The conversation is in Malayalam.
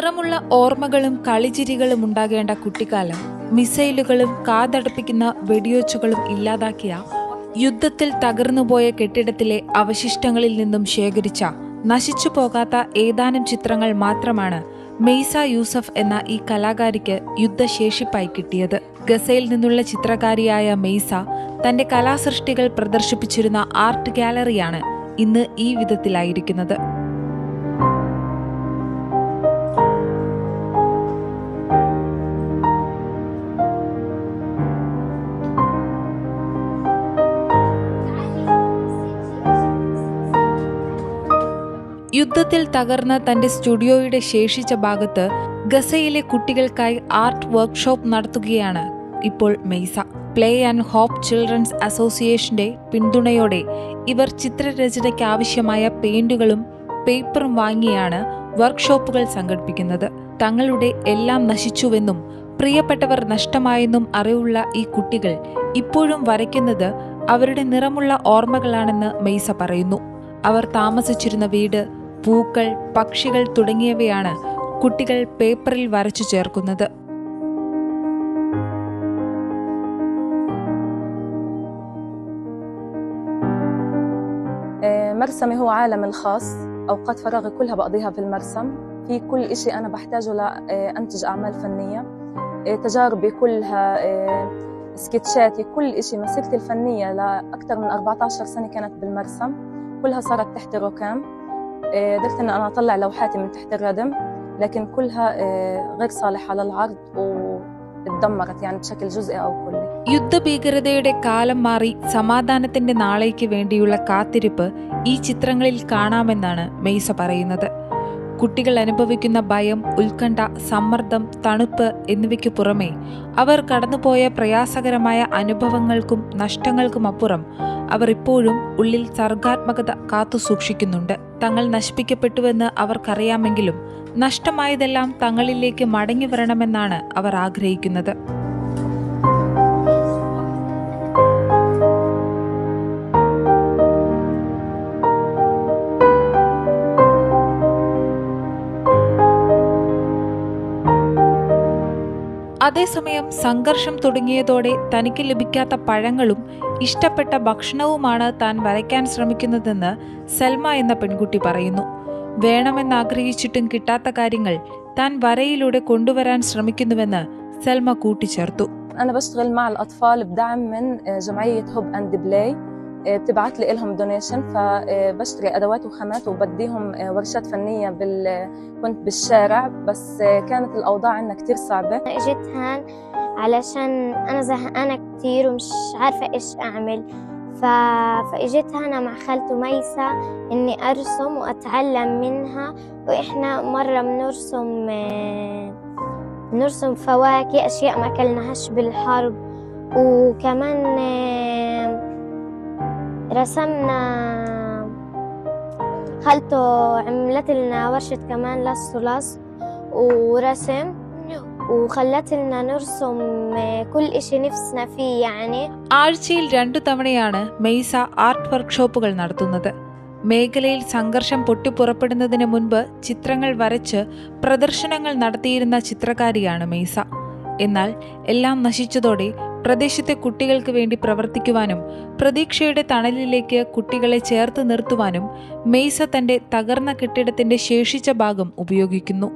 നിറമുള്ള ഓർമ്മകളും കളിചിരികളും ഉണ്ടാകേണ്ട കുട്ടിക്കാലം മിസൈലുകളും കാതടപ്പിക്കുന്ന വെടിയൊച്ചകളും ഇല്ലാതാക്കിയ യുദ്ധത്തിൽ തകർന്നുപോയ കെട്ടിടത്തിലെ അവശിഷ്ടങ്ങളിൽ നിന്നും ശേഖരിച്ച നശിച്ചു പോകാത്ത ഏതാനും ചിത്രങ്ങൾ മാത്രമാണ് മെയ്സ യൂസഫ് എന്ന ഈ കലാകാരിക്ക് യുദ്ധശേഷിപ്പായി കിട്ടിയത്. ഗസയിൽ നിന്നുള്ള ചിത്രകാരിയായ മെയ്സ തന്റെ കലാസൃഷ്ടികൾ പ്രദർശിപ്പിച്ചിരുന്ന ആർട്ട് ഗാലറിയാണ് ഇന്ന് ഈ വിധത്തിലായിരിക്കുന്നത്. യുദ്ധത്തിൽ തകർന്ന തന്റെ സ്റ്റുഡിയോയുടെ ശേഷിച്ച ഭാഗത്ത് ഗസയിലെ കുട്ടികൾക്കായി ആർട്ട് വർക്ക്ഷോപ്പ് നടത്തുകയാണ് ഇപ്പോൾ മെയ്സ. പ്ലേ ആൻഡ് ഹോപ്പ് ചിൽഡ്രൻസ് അസോസിയേഷന്റെ പിന്തുണയോടെ ഇവർ ചിത്രരചനയ്ക്ക് ആവശ്യമായ പെയിന്റുകളും പേപ്പറും വാങ്ങിയാണ് വർക്ക്ഷോപ്പുകൾ സംഘടിപ്പിക്കുന്നത്. തങ്ങളുടെ എല്ലാം നശിച്ചുവെന്നും പ്രിയപ്പെട്ടവർ നഷ്ടമായെന്നും അറിവുള്ള ഈ കുട്ടികൾ ഇപ്പോഴും വരയ്ക്കുന്നത് അവരുടെ നിറമുള്ള ഓർമ്മകളാണെന്ന് മെയ്സ പറയുന്നു. അവർ താമസിച്ചിരുന്ന വീട്, പൂക്കൾ, പക്ഷികൾ തുടങ്ങിയവയാണ് കുട്ടികൾ പേപ്പറിൽ വരച്ചു ചേർക്കുന്നത്. مرسمي هو عالمي الخاص، أوقات فراغي كلها بقضيها في المرسم. في كل إشي أنا بحتاجه لأنتج أعمال فنية، تجاربي كلها، سكتشاتي، كل إشي. مسيرتي الفنية لأكثر من 14 سنة كانت بالمرسم، كلها صارت تحت الركام. قدرت إن أنا أطلع لوحاتي من تحت الردم، لكن كلها غير صالحة للعرض واتدمرت يعني بشكل جزئي أو كلي. യുദ്ധഭീകരതയുടെ കാലം മാറി സമാധാനത്തിന്റെ നാളേക്ക് വേണ്ടിയുള്ള കാത്തിരിപ്പ് ഈ ചിത്രങ്ങളിൽ കാണാമെന്നാണ് മെയ്സ പറയുന്നത്. കുട്ടികൾ അനുഭവിക്കുന്ന ഭയം, ഉത്കണ്ഠ, സമ്മർദ്ദം, തണുപ്പ് എന്നിവയ്ക്കു പുറമെ അവർ കടന്നുപോയ പ്രയാസകരമായ അനുഭവങ്ങൾക്കും നഷ്ടങ്ങൾക്കുമപ്പുറം അവർ ഇപ്പോഴും ഉള്ളിൽ സർഗാത്മകത കാത്തു സൂക്ഷിക്കുന്നുണ്ട്. തങ്ങൾ നശിപ്പിക്കപ്പെട്ടുവെന്ന് അവർക്കറിയാമെങ്കിലും നഷ്ടമായതെല്ലാം തങ്ങളിലേക്ക് മടങ്ങി വരണമെന്നാണ് അവർ ആഗ്രഹിക്കുന്നത്. അതേസമയം സംഘർഷം തുടങ്ങിയതോടെ തനിക്ക് ലഭിക്കാത്ത പഴങ്ങളും ഇഷ്ടപ്പെട്ട ഭക്ഷണവുമാണ് താൻ വരയ്ക്കാൻ ശ്രമിക്കുന്നതെന്ന് സൽമ എന്ന പെൺകുട്ടി പറയുന്നു. വേണമെന്നാഗ്രഹിച്ചിട്ടും കിട്ടാത്ത കാര്യങ്ങൾ താൻ വരയിലൂടെ കൊണ്ടുവരാൻ ശ്രമിക്കുന്നുവെന്ന് സൽമ കൂട്ടിച്ചേർത്തു. أنا بشتغل مع الأطفال بدعم من جمعية هوب أند بلاي، بتبعت لي لهم دونيشن، فبشتري أدوات وخامات وبديهم ورشات فنية كنت بالشارع، بس كانت الأوضاع عندنا كتير صعبة. اجيت هان علشان أنا زهقانة كتير ومش عارفة إيش أعمل، فاجيت هنا مع خالته ميسة إني أرسم وأتعلم منها. وإحنا مرة بنرسم فواكه، أشياء ما أكلناهاش بالحرب، وكمان رسمنا، خالته عملت لنا ورشة كمان لص ورسم، وخلت لنا نرسم كل إشي نفسنا فيه يعني. ആഴ്ചയിൽ 2 തവണയാണ് മെയ്സ ആർട്ട് വർക്ക്ഷോപ്പുകൾ നടത്തുന്നത്. മേഖലയിൽ സംഘർഷം പൊട്ടിപ്പുറപ്പെടുന്നതിന് മുൻപ് ചിത്രങ്ങൾ വരച്ച് പ്രദർശനങ്ങൾ നടത്തിയിരുന്ന ചിത്രകാരിയാണ് മെയ്സ. എന്നാൽ എല്ലാം നശിച്ചതോടെ പ്രദേശത്തെ കുട്ടികൾക്ക് വേണ്ടി പ്രവർത്തിക്കുവാനും പ്രതീക്ഷയുടെ തണലിലേക്ക് കുട്ടികളെ ചേർത്ത് നിർത്തുവാനും മെയ്സ തന്റെ തകർന്ന കെട്ടിടത്തിന്റെ ശേഷിച്ച ഭാഗം ഉപയോഗിക്കുന്നു.